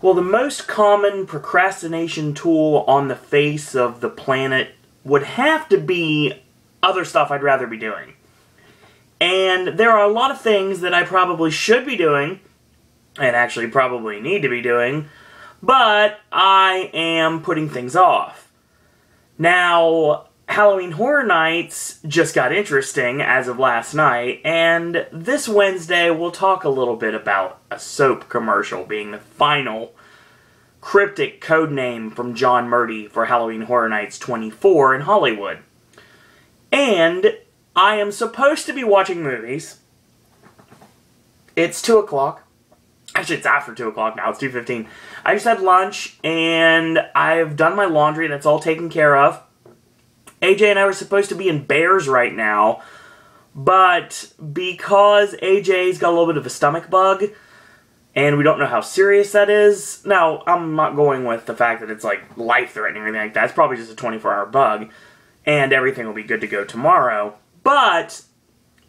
Well, the most common procrastination tool on the face of the planet would have to be other stuff I'd rather be doing. And there are a lot of things that I probably should be doing, and actually probably need to be doing, but I am putting things off. Now, Halloween Horror Nights just got interesting as of last night, and this Wednesday we'll talk a little bit about a soap commercial being the final cryptic code name from John Murdy for Halloween Horror Nights 24 in Hollywood. And I am supposed to be watching movies. It's 2 o'clock. Actually, it's after 2 o'clock now. It's 2:15. I just had lunch, and I've done my laundry. That's all taken care of. AJ and I were supposed to be in Bears right now, but because AJ's got a little bit of a stomach bug, and we don't know how serious that is. Now, I'm not going with the fact that it's like life-threatening or anything like that. It's probably just a 24-hour bug, and everything will be good to go tomorrow. But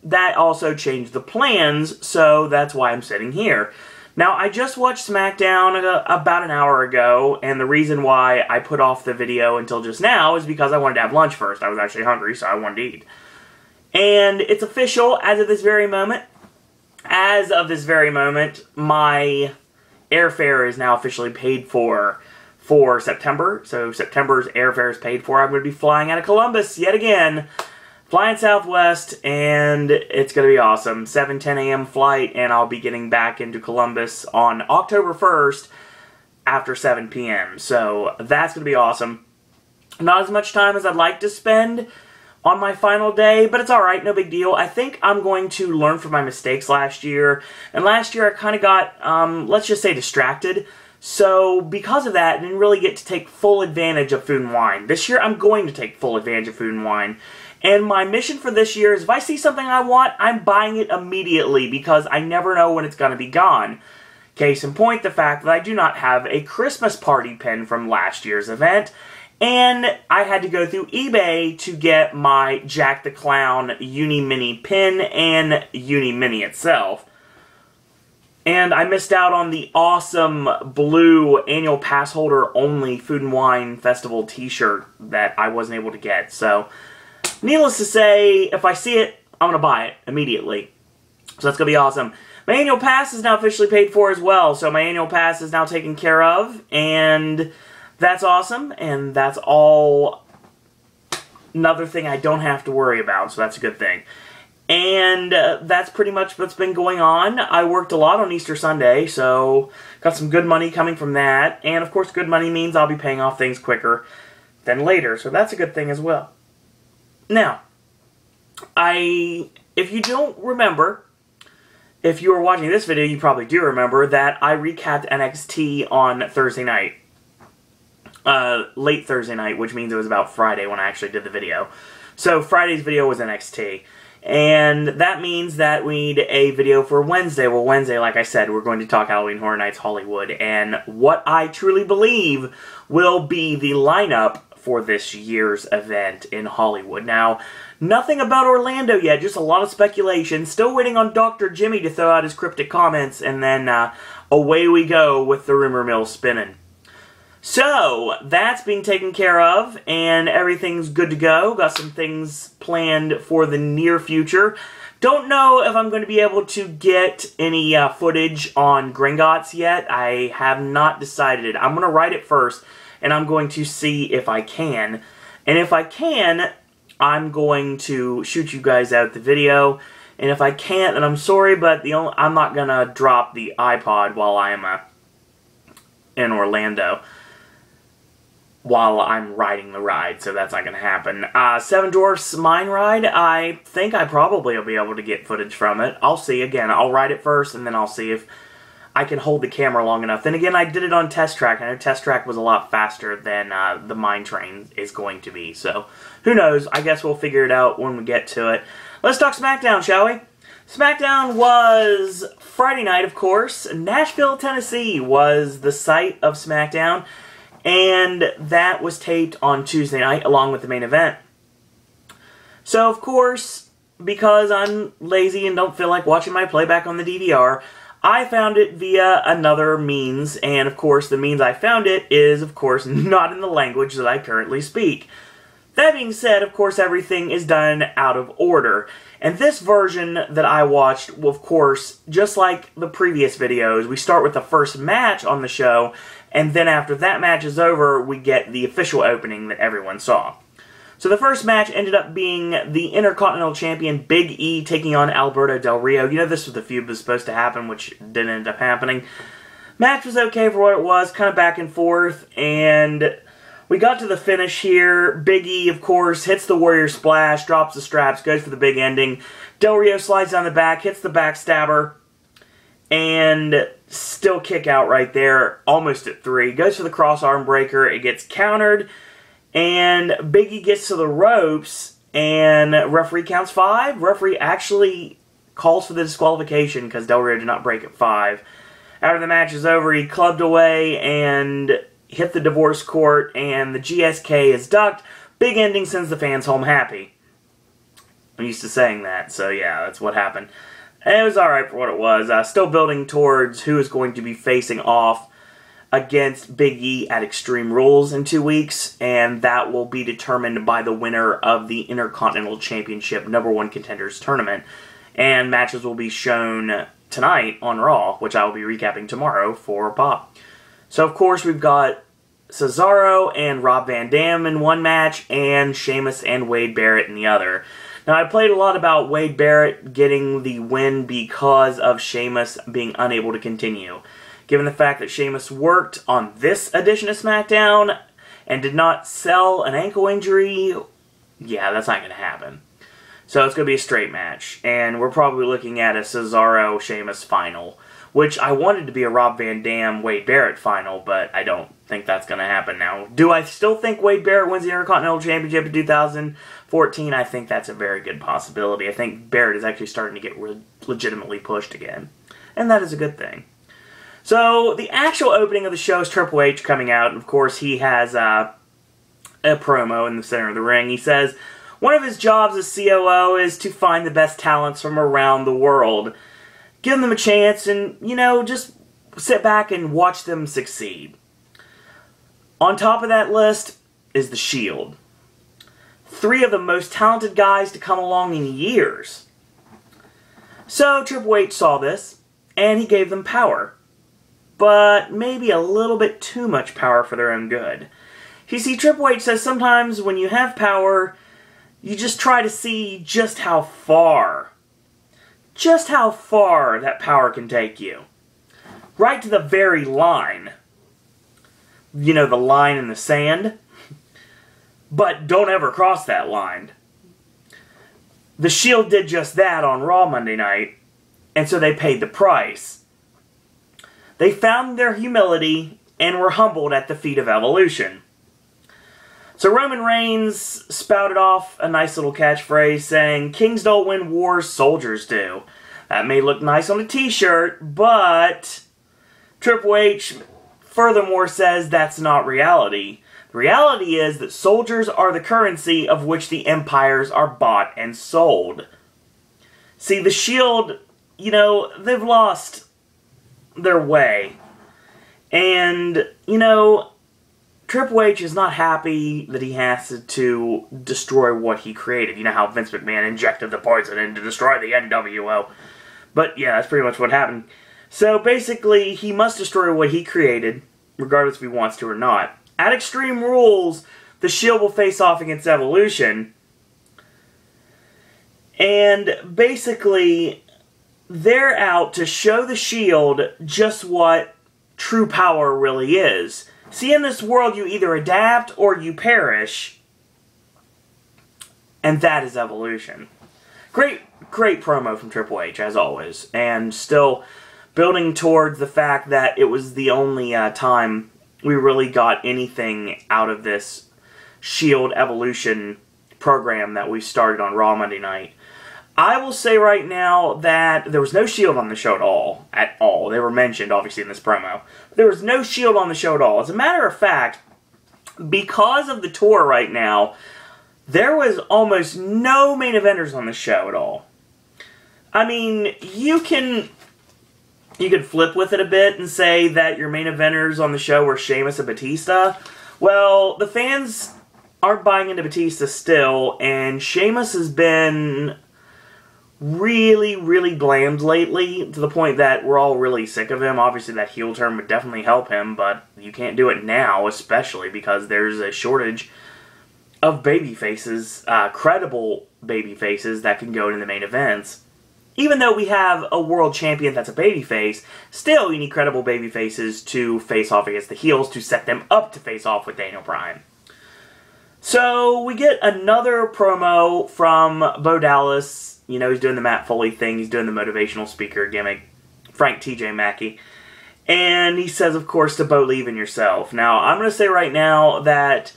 that also changed the plans, so that's why I'm sitting here. Now, I just watched Smackdown about an hour ago, and the reason why I put off the video until just now is because I wanted to have lunch first. I was actually hungry, so I wanted to eat. And it's official as of this very moment. As of this very moment, my airfare is now officially paid for September. So September's airfare is paid for. I'm going to be flying out of Columbus yet again. Flying Southwest, and it's going to be awesome. 7:10 a.m. flight, and I'll be getting back into Columbus on October 1st after 7 p.m. So that's going to be awesome. Not as much time as I'd like to spend on my final day, but it's alright, no big deal. I think I'm going to learn from my mistakes last year. And last year I kind of got, let's just say, distracted. So because of that, I didn't really get to take full advantage of Food and Wine. This year I'm going to take full advantage of Food and Wine. And my mission for this year is if I see something I want, I'm buying it immediately because I never know when it's going to be gone. Case in point, the fact that I do not have a Christmas party pin from last year's event. And I had to go through eBay to get my Jack the Clown Uni Mini pin and Uni Mini itself. And I missed out on the awesome blue annual pass holder only Food and Wine Festival t-shirt that I wasn't able to get. So, needless to say, if I see it, I'm going to buy it immediately. So that's going to be awesome. My annual pass is now officially paid for as well. So my annual pass is now taken care of. And that's awesome. And that's all another thing I don't have to worry about. So that's a good thing. And that's pretty much what's been going on. I worked a lot on Easter Sunday. So got some good money coming from that. And of course, good money means I'll be paying off things quicker than later. So that's a good thing as well. Now, if you don't remember, if you were watching this video, you probably do remember that I recapped NXT on Thursday night. Late Thursday night, which means it was about Friday when I actually did the video. So Friday's video was NXT. And that means that we need a video for Wednesday. Well, Wednesday, like I said, we're going to talk Halloween Horror Nights Hollywood and what I truly believe will be the lineup for this year's event in Hollywood. Now, nothing about Orlando yet, just a lot of speculation. Still waiting on Dr. Jimmy to throw out his cryptic comments, and then away we go with the rumor mill spinning. So, that's being taken care of, and everything's good to go. Got some things planned for the near future. Don't know if I'm going to be able to get any footage on Gringotts yet. I have not decided. I'm going to write it first, and I'm going to see if I can. And if I can, I'm going to shoot you guys out the video. And if I can't, then I'm sorry, but I'm not going to drop the iPod while I'm in Orlando, while I'm riding the ride, so that's not going to happen. Seven Dwarfs Mine Ride, I think I probably will be able to get footage from it. I'll see. Again, I'll ride it first, and then I'll see if I can hold the camera long enough. Then again, I did it on Test Track, and I know Test Track was a lot faster than the Mine Train is going to be. So, who knows? I guess we'll figure it out when we get to it. Let's talk Smackdown, shall we? Smackdown was Friday night, of course. Nashville, Tennessee was the site of Smackdown. And that was taped on Tuesday night along with the main event. So, of course, because I'm lazy and don't feel like watching my playback on the DVR, I found it via another means, and of course the means I found it is, of course, not in the language that I currently speak. That being said, of course, everything is done out of order. And this version that I watched, of course, just like the previous videos, we start with the first match on the show, and then after that match is over, we get the official opening that everyone saw. So the first match ended up being the Intercontinental Champion Big E taking on Alberto Del Rio. You know, this was the feud that was supposed to happen, which didn't end up happening. Match was okay for what it was, kind of back and forth, and we got to the finish here. Big E, of course, hits the Warrior Splash, drops the straps, goes for the big ending. Del Rio slides down the back, hits the backstabber, and still kick out right there, almost at 3. Goes for the cross arm breaker, it gets countered, and Big E gets to the ropes, and referee counts 5. Referee actually calls for the disqualification because Del Rio did not break at 5. After the match is over, he clubbed away and hit the divorce court, and the GSK is ducked. Big ending sends the fans home happy. I'm used to saying that, so yeah, that's what happened. And it was alright for what it was. Still building towards who is going to be facing off against Big E at Extreme Rules in 2 weeks, and that will be determined by the winner of the Intercontinental Championship #1 Contenders Tournament. And matches will be shown tonight on Raw, which I will be recapping tomorrow for Pop. So, of course, we've got Cesaro and Rob Van Dam in one match, and Sheamus and Wade Barrett in the other. Now, I played a lot about Wade Barrett getting the win because of Sheamus being unable to continue. Given the fact that Sheamus worked on this edition of Smackdown and did not sell an ankle injury, yeah, that's not going to happen. So it's going to be a straight match, and we're probably looking at a Cesaro-Sheamus final, which I wanted to be a Rob Van Dam Wade Barrett final, but I don't think that's going to happen now. Do I still think Wade Barrett wins the Intercontinental Championship in 2014? I think that's a very good possibility. I think Barrett is actually starting to get legitimately pushed again, and that is a good thing. So, the actual opening of the show is Triple H coming out, and of course he has a promo in the center of the ring. He says one of his jobs as COO is to find the best talents from around the world. Give them a chance and, you know, just sit back and watch them succeed. On top of that list is The Shield. 3 of the most talented guys to come along in years. So Triple H saw this, and he gave them power. But maybe a little bit too much power for their own good. You see, Triple H says sometimes when you have power, you just try to see just how far that power can take you. Right to the very line. You know, the line in the sand. But don't ever cross that line. The Shield did just that on Raw Monday night, and so they paid the price. They found their humility and were humbled at the feat of evolution. So Roman Reigns spouted off a nice little catchphrase saying, "Kings don't win wars, soldiers do." That may look nice on a t-shirt, but Triple H furthermore says that's not reality. The reality is that soldiers are the currency of which the empires are bought and sold. See, the Shield, you know, they've lost their way. And, you know, Triple H is not happy that he has to destroy what he created. You know how Vince McMahon injected the poison in to destroy the NWO. But yeah, that's pretty much what happened. So basically, he must destroy what he created, regardless if he wants to or not. At Extreme Rules, the Shield will face off against Evolution. And basically, they're out to show the Shield just what true power really is. See, in this world, you either adapt or you perish. And that is Evolution. Great promo from Triple H, as always. And still building towards the fact that it was the only time we really got anything out of this Shield Evolution program that we started on Raw Monday night. I will say right now that there was no Shield on the show at all. At all. They were mentioned, obviously, in this promo. But there was no Shield on the show at all. As a matter of fact, because of the tour right now, there was almost no main eventers on the show at all. I mean, you can you could flip with it a bit and say that your main eventers on the show were Sheamus and Batista. Well, the fans aren't buying into Batista still, and Sheamus has been really, really blamed lately, to the point that we're all really sick of him. Obviously, that heel turn would definitely help him, but you can't do it now, especially because there's a shortage of babyfaces, credible babyfaces that can go into the main events. Even though we have a world champion that's a babyface, still you need credible babyfaces to face off against the heels to set them up to face off with Daniel Bryan. So we get another promo from Bo Dallas. You know, he's doing the Matt Foley thing. He's doing the motivational speaker gimmick. Frank T.J. Mackey. And he says, of course, to believe in yourself. Now, I'm going to say right now that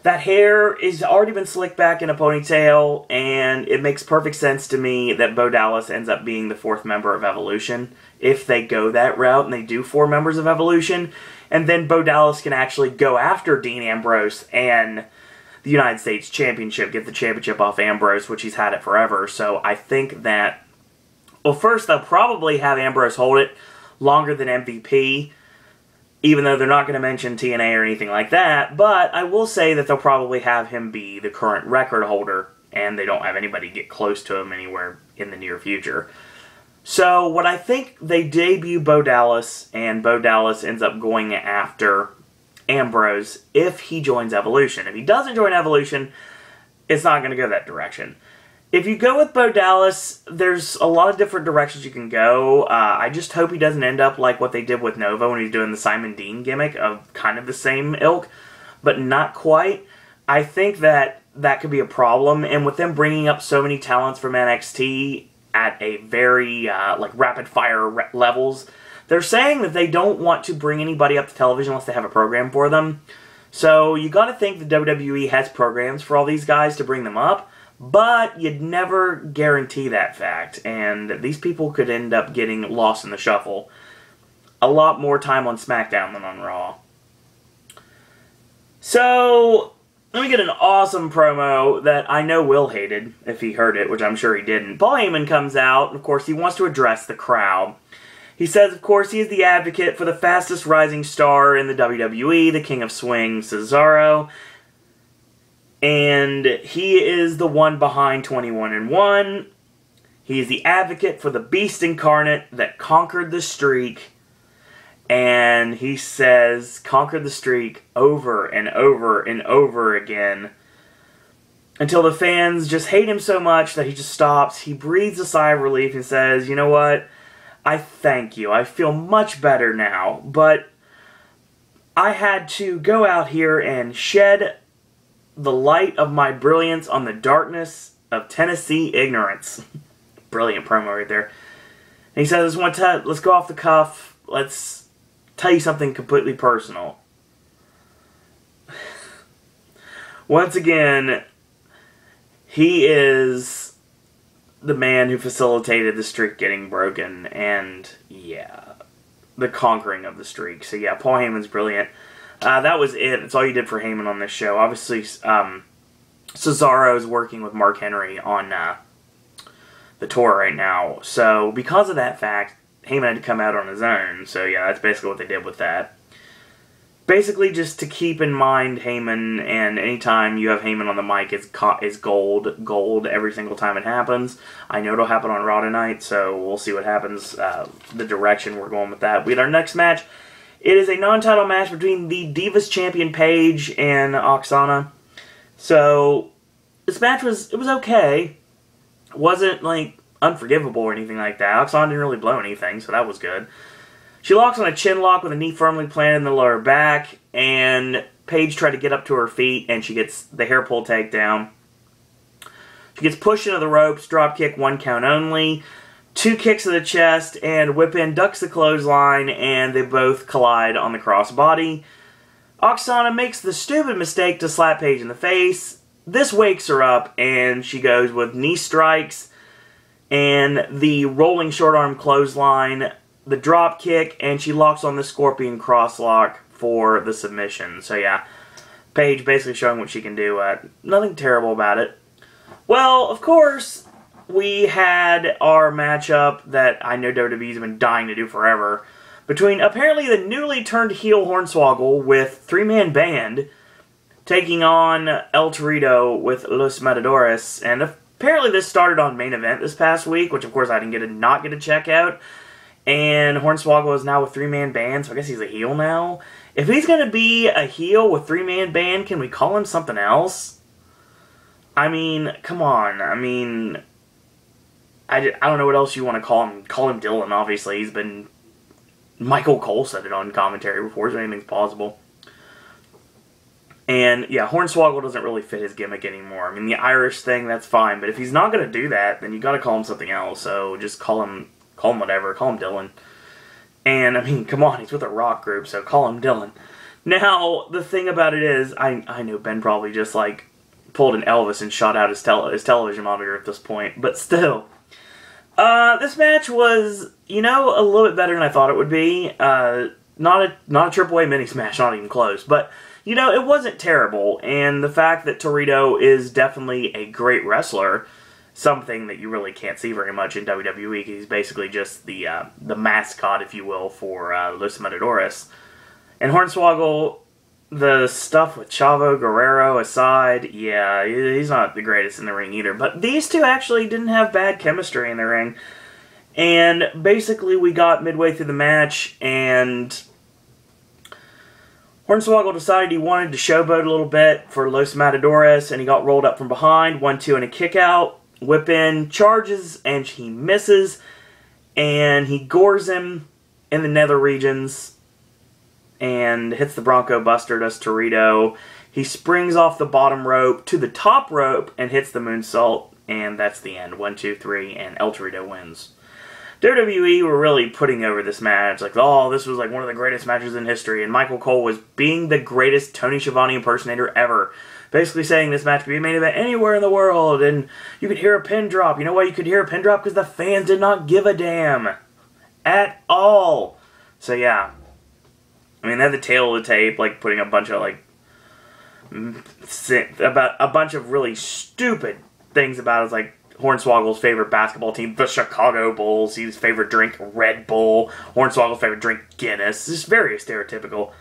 that hair has already been slicked back in a ponytail, and it makes perfect sense to me that Bo Dallas ends up being the 4th member of Evolution. If they go that route and they do 4 members of Evolution, and then Bo Dallas can actually go after Dean Ambrose and the United States Championship, get the championship off Ambrose, which he's had it forever. So I think that, well, first they'll probably have Ambrose hold it longer than MVP, even though they're not going to mention TNA or anything like that. But I will say that they'll probably have him be the current record holder, and they don't have anybody get close to him anywhere in the near future. So what I think, they debut Bo Dallas, and Bo Dallas ends up going after Ambrose if he joins Evolution. If he doesn't join Evolution, it's not going to go that direction. If you go with Bo Dallas, there's a lot of different directions you can go. I just hope he doesn't end up like what they did with Nova when he's doing the Simon Dean gimmick of kind of the same ilk, but not quite. I think that that could be a problem, and with them bringing up so many talents from NXT at a very rapid-fire levels, they're saying that they don't want to bring anybody up to television unless they have a program for them. So you got to think the WWE has programs for all these guys to bring them up, but you'd never guarantee that fact, and these people could end up getting lost in the shuffle. A lot more time on Smackdown than on Raw. So, let me get an awesome promo that I know Will hated if he heard it, which I'm sure he didn't. Paul Heyman comes out, and of course he wants to address the crowd. He says, of course, he is the advocate for the fastest rising star in the WWE, the King of Swing, Cesaro. And he is the one behind 21-1. He is the advocate for the Beast Incarnate that conquered the streak. And he says, conquered the streak over and over and over again. Until the fans just hate him so much that he just stops. He breathes a sigh of relief and says, you know what? I thank you. I feel much better now. But I had to go out here and shed the light of my brilliance on the darkness of Tennessee ignorance. Brilliant promo right there. And he says, let's go off the cuff. Let's tell you something completely personal. Once again, he is the man who facilitated the streak getting broken, and yeah, the conquering of the streak. So yeah, Paul Heyman's brilliant. That was it. That's all you did for Heyman on this show. Obviously, Cesaro is working with Mark Henry on the tour right now. So because of that fact, Heyman had to come out on his own. So yeah, that's basically what they did with that. Basically, just to keep in mind Heyman, and anytime you have Heyman on the mic, is gold every single time it happens. I know it'll happen on Raw tonight, so we'll see what happens, the direction we're going with that. We had our next match. It is a non-title match between the Divas Champion Paige and Oksana. So, this match was okay. It wasn't, like, unforgivable or anything like that. Oksana didn't really blow anything, so that was good. She locks on a chin lock with a knee firmly planted in the lower back, and Paige tried to get up to her feet, and she gets the hair pull takedown. She gets pushed into the ropes, drop kick, 1 count only. 2 kicks to the chest, and Whip In ducks the clothesline, and they both collide on the crossbody. Oksana makes the stupid mistake to slap Paige in the face. This wakes her up, and she goes with knee strikes, and the rolling short arm clothesline, the drop kick, and she locks on the Scorpion crosslock for the submission. So yeah, Paige basically showing what she can do. Nothing terrible about it. Well, of course, we had our matchup that I know WWE's been dying to do forever between apparently the newly turned heel Hornswoggle with three-man band taking on El Torito with Los Matadores. And apparently this started on Main Event this past week, which of course I didn't not get to check out. And Hornswoggle is now with three-man band, so I guess he's a heel now. If he's going to be a heel with three-man band, can we call him something else? I mean, come on. I mean, I don't know what else you want to call him. Call him Dylan, obviously. He's been... Michael Cole said it on commentary before, so anything's possible. And, yeah, Hornswoggle doesn't really fit his gimmick anymore. I mean, the Irish thing, that's fine. But if he's not going to do that, then you got to call him something else. So just call him whatever. Call him Dylan. And, I mean, come on, he's with a rock group, so call him Dylan. Now, the thing about it is, I know Ben probably just, like, pulled an Elvis and shot out his television monitor at this point. But still, this match was, you know, a little bit better than I thought it would be. Not a Triple A mini smash, not even close. But, you know, it wasn't terrible. And the fact that Torito is definitely a great wrestler, something that you really can't see very much in WWE. He's basically just the mascot, if you will, for Los Matadores. And Hornswoggle, the stuff with Chavo Guerrero aside, yeah, he's not the greatest in the ring either. But these two actually didn't have bad chemistry in the ring. And basically we got midway through the match, and Hornswoggle decided he wanted to showboat a little bit for Los Matadores, and he got rolled up from behind, 1-2 and a kick out. Whip in, charges, and he misses, and he gores him in the nether regions, and hits the Bronco Buster, does Torito. He springs off the bottom rope to the top rope, and hits the moonsault, and that's the end. 1, 2, 3, and El Torito wins. WWE were really putting over this match, like, oh, this was like one of the greatest matches in history, and Michael Cole was being the greatest Tony Schiavone impersonator ever. Basically saying this match could be a main event anywhere in the world, and you could hear a pin drop. You know why you could hear a pin drop? Because the fans did not give a damn. At all. So, yeah. I mean, they had the tail of the tape, like, putting a bunch of, like, about a bunch of really stupid things about it, like Hornswoggle's favorite basketball team, the Chicago Bulls, his favorite drink, Red Bull, Hornswoggle's favorite drink, Guinness. It's very stereotypical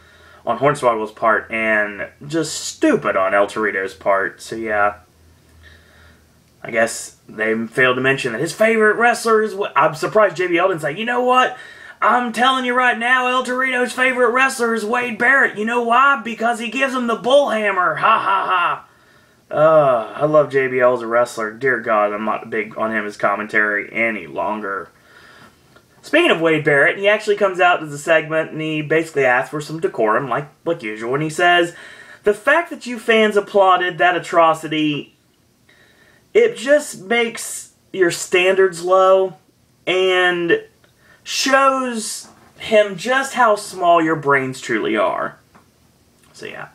on Hornswoggle's part, and just stupid on El Torito's part. So yeah, I guess they failed to mention that his favorite wrestler is... I'm surprised JBL didn't say, you know what? I'm telling you right now, El Torito's favorite wrestler is Wade Barrett. You know why? Because he gives him the bull hammer. Ha ha ha. I love JBL as a wrestler. Dear God, I'm not big on him as commentary any longer. Speaking of Wade Barrett, he actually comes out to the segment and he basically asks for some decorum, like usual. And he says, the fact that you fans applauded that atrocity, it just makes your standards low and shows him just how small your brains truly are. So yeah.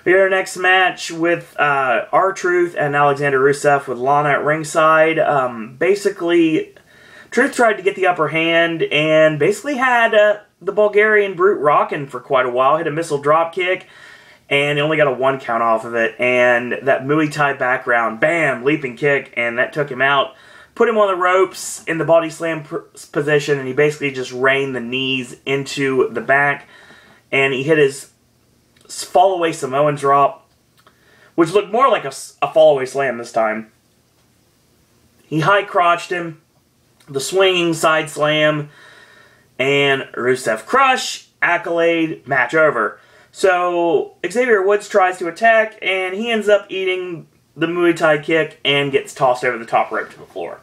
We got our next match with R-Truth and Alexander Rusev with Lana at ringside. Basically, Truth tried to get the upper hand and basically had the Bulgarian Brute rocking for quite a while. Hit a missile drop kick and he only got a 1 count off of it. And that Muay Thai background, bam, leaping kick, and that took him out. Put him on the ropes in the body slam position, and he basically just rained the knees into the back. And he hit his fall-away Samoan drop, which looked more like a fall-away slam this time. He high-crotched him, the swinging side slam, and Rusev crush, accolade, match over. So Xavier Woods tries to attack, and he ends up eating the Muay Thai kick and gets tossed over the top rope to the floor.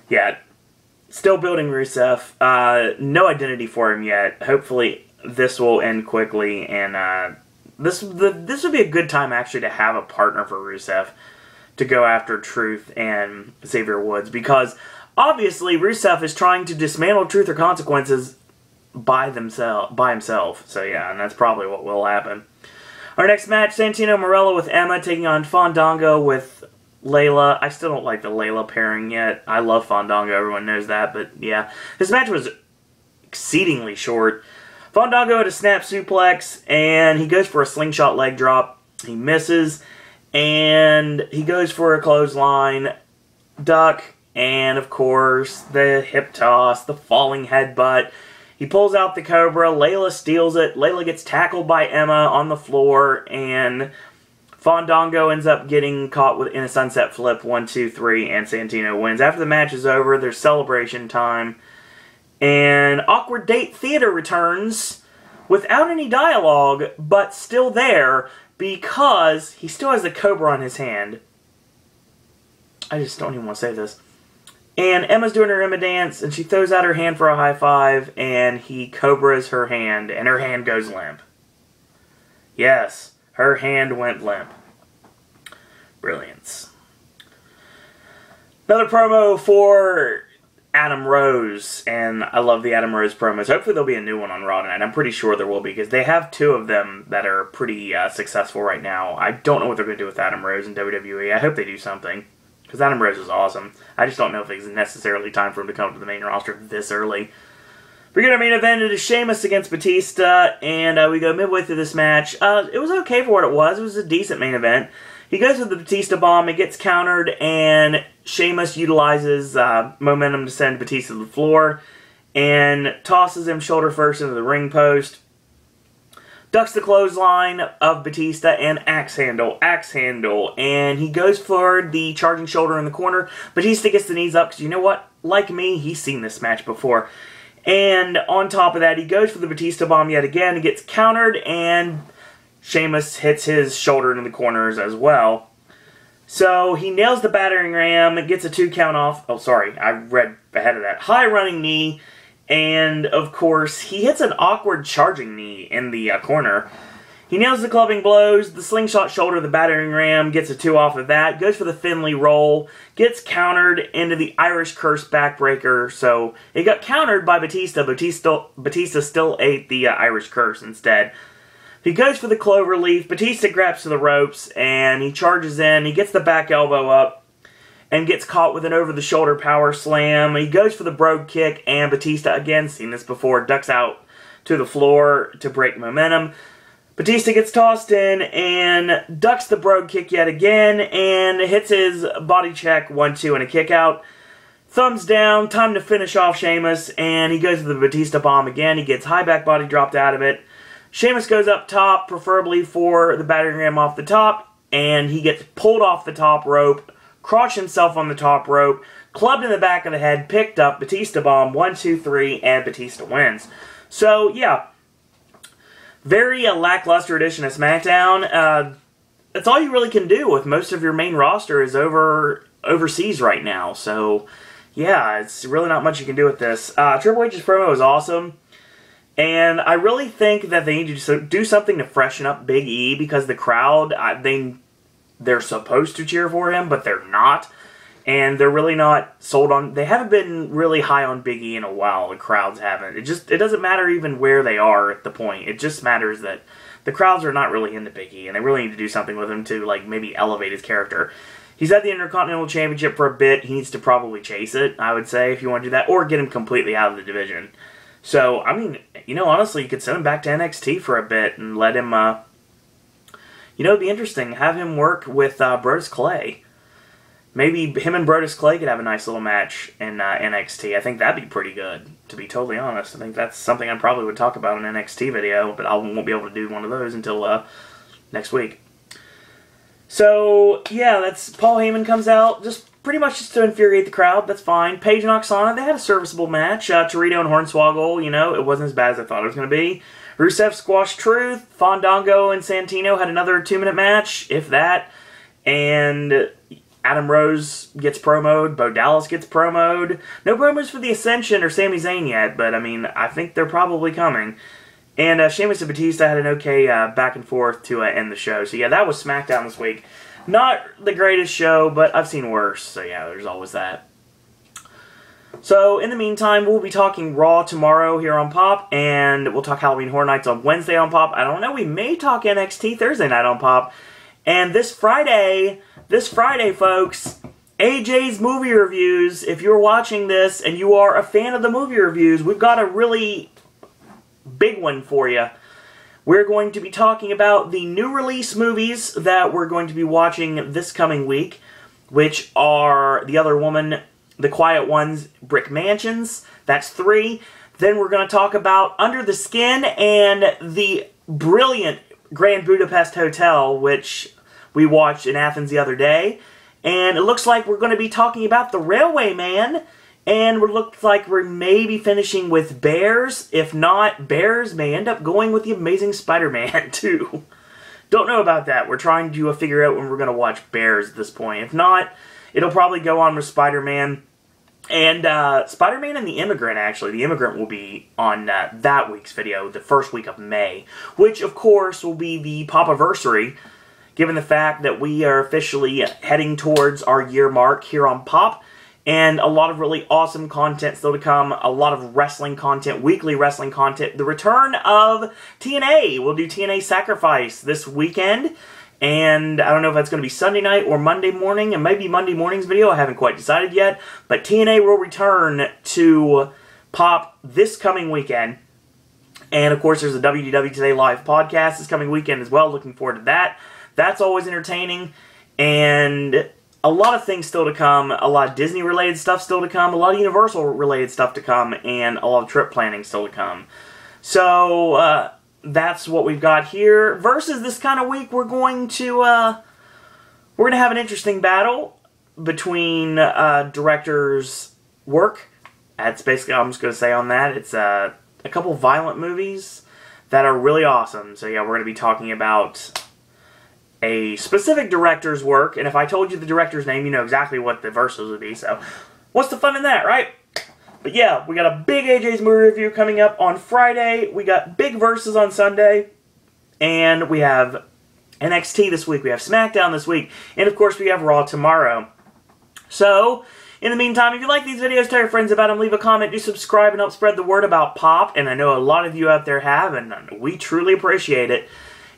Yeah, still building Rusev. No identity for him yet. Hopefully this will end quickly, and this would be a good time actually to have a partner for Rusev to go after Truth and Xavier Woods, because obviously Rusev is trying to dismantle Truth or Consequences by himself. So yeah, and that's probably what will happen. Our next match, Santino Marella with Emma taking on Fandango with Layla. I still don't like the Layla pairing yet. I love Fandango, everyone knows that, but yeah. This match was exceedingly short. Fandango had a snap suplex, and he goes for a slingshot leg drop. He misses, and he goes for a clothesline. duck, and of course, the hip toss, the falling headbutt. He pulls out the Cobra, Layla steals it, Layla gets tackled by Emma on the floor, and Fandango ends up getting caught in a sunset flip, 1, 2, 3, and Santino wins. After the match is over, there's celebration time, and Awkward Date Theater returns without any dialogue, but still there, because he still has the Cobra on his hand. I just don't even want to say this. And Emma's doing her Emma dance, and she throws out her hand for a high five, and he Cobras her hand, and her hand goes limp. Yes, her hand went limp. Brilliance. Another promo for Adam Rose, and I love the Adam Rose promos. Hopefully there'll be a new one on Raw tonight. I'm pretty sure there will be, because they have 2 of them that are pretty successful right now. I don't know what they're going to do with Adam Rose in WWE. I hope they do something, because Adam Rose is awesome. I just don't know if it's necessarily time for him to come to the main roster this early. We get our main event. It is Sheamus against Batista, and we go midway through this match. It was okay for what it was. It was a decent main event. He goes with the Batista bomb. It gets countered, and Sheamus utilizes momentum to send Batista to the floor and tosses him shoulder first into the ring post. Ducks the clothesline of Batista and axe handle, and he goes for the charging shoulder in the corner. Batista gets the knees up because, you know what? Like me, he's seen this match before. And on top of that, he goes for the Batista bomb yet again. He gets countered, and Sheamus hits his shoulder into the corners as well. So he nails the battering ram, gets a 2 count off. Oh, sorry, I read ahead of that. High running knee. And, of course, he hits an awkward charging knee in the corner. He nails the clubbing blows, the slingshot shoulder, the battering ram, gets a 2 off of that, goes for the Finley roll, gets countered into the Irish Curse backbreaker. So it got countered by Batista. Batista still ate the Irish Curse instead. He goes for the cloverleaf. Batista grabs to the ropes, and he charges in. He gets the back elbow up and gets caught with an over-the-shoulder power slam. He goes for the brogue kick, and Batista, again, seen this before, ducks out to the floor to break momentum. Batista gets tossed in and ducks the brogue kick yet again and hits his body check, 1-2, and a kick out. Thumbs down, time to finish off Sheamus, and he goes for the Batista bomb again. He gets high back body dropped out of it. Sheamus goes up top, preferably for the battering ram off the top, and he gets pulled off the top rope, crotched himself on the top rope, clubbed in the back of the head, picked up, Batista bomb, 1, 2, 3, and Batista wins. So, yeah, very lackluster edition of Smackdown. That's all you really can do with most of your main roster is overseas right now. So, yeah, it's really not much you can do with this. Triple H's promo is awesome. And I really think that they need to do something to freshen up Big E, because the crowd, they're supposed to cheer for him, but they're not. And they're really not sold on... They haven't been really high on Big E in a while. The crowds haven't. It doesn't matter even where they are at the point. It just matters that the crowds are not really into Big E, and they really need to do something with him to, like, maybe elevate his character. He's at the Intercontinental Championship for a bit. He needs to probably chase it, I would say, if you want to do that, or get him completely out of the division. So, I mean, you know, honestly, you could send him back to NXT for a bit and let him, you know, it'd be interesting. Have him work with Brodus Clay. Maybe him and Brodus Clay could have a nice little match in NXT. I think that'd be pretty good, to be totally honest. I think that's something I probably would talk about in an NXT video, but I won't be able to do one of those until next week. So, yeah, that's Paul Heyman comes out, pretty much just to infuriate the crowd. That's fine. Paige and Oksana, they had a serviceable match. Torito and Hornswoggle, you know, it wasn't as bad as I thought it was going to be. Rusev squashed Truth. Fandango and Santino had another 2-minute match, if that. And Adam Rose gets promoed. Bo Dallas gets promoed. No promos for the Ascension or Sami Zayn yet, but, I mean, I think they're probably coming. And Sheamus and Batista had an okay back and forth to end the show. So, yeah, that was SmackDown this week. Not the greatest show, but I've seen worse. So, yeah, there's always that. So, in the meantime, we'll be talking Raw tomorrow here on Pop, and we'll talk Halloween Horror Nights on Wednesday on Pop. I don't know, we may talk NXT Thursday night on Pop. And this Friday, folks, AJ's movie reviews. If you're watching this and you are a fan of the movie reviews, we've got a really big one for you. We're going to be talking about the new release movies that we're going to be watching this coming week. which are The Other Woman, The Quiet Ones, Brick Mansions. That's 3. Then we're going to talk about Under the Skin and the brilliant Grand Budapest Hotel, which we watched in Athens the other day. And it looks like we're going to be talking about The Railway Man. And it looks like we're maybe finishing with Bears. If not, Bears may end up going with The Amazing Spider-Man, too. Don't know about that. We're trying to figure out when we're going to watch Bears at this point. If not, it'll probably go on with Spider-Man. And Spider-Man and the Immigrant, actually. The Immigrant will be on that week's video, the first week of May. Which, of course, will be the Pop-iversary, given the fact that we are officially heading towards our year mark here on Pop. And a lot of really awesome content still to come. A lot of wrestling content, weekly wrestling content. The return of TNA. We'll do TNA Sacrifice this weekend. And I don't know if that's going to be Sunday night or Monday morning. And maybe Monday morning's video. I haven't quite decided yet. But TNA will return to Pop this coming weekend. And of course there's a WDW Today Live podcast this coming weekend as well. Looking forward to that. That's always entertaining. And a lot of things still to come, a lot of Disney-related stuff still to come, a lot of Universal-related stuff to come, and a lot of trip planning still to come. So, that's what we've got here. Versus this kind of week, we're going to have an interesting battle between directors' work. That's basically all I'm just going to say on that. It's a couple violent movies that are really awesome. So yeah, we're going to be talking about a specific director's work, and if I told you the director's name, you know exactly what the verses would be, so what's the fun in that, right? But yeah, we got a big AJ's movie review coming up on Friday, we got big verses on Sunday, and we have NXT this week, we have Smackdown this week, and of course we have Raw tomorrow. So, in the meantime, if you like these videos, tell your friends about them, leave a comment, do subscribe, and help spread the word about Pop, and I know a lot of you out there have, and we truly appreciate it.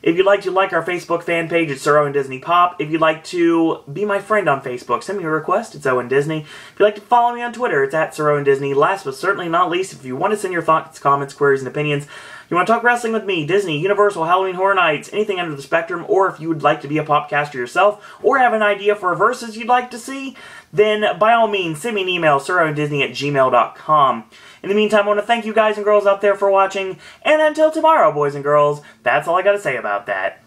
If you'd like to like our Facebook fan page, it's Sir Owen Disney Pop. If you'd like to be my friend on Facebook, send me a request, it's Owen Disney. If you'd like to follow me on Twitter, it's at Sir Owen Disney. Last but certainly not least, if you want to send your thoughts, comments, queries, and opinions, you want to talk wrestling with me, Disney, Universal, Halloween Horror Nights, anything under the spectrum, or if you would like to be a popcaster yourself, or have an idea for a versus you'd like to see, then by all means, send me an email, SirOwenDisney@gmail.com. In the meantime, I want to thank you guys and girls out there for watching, and until tomorrow, boys and girls, that's all I got to say about that.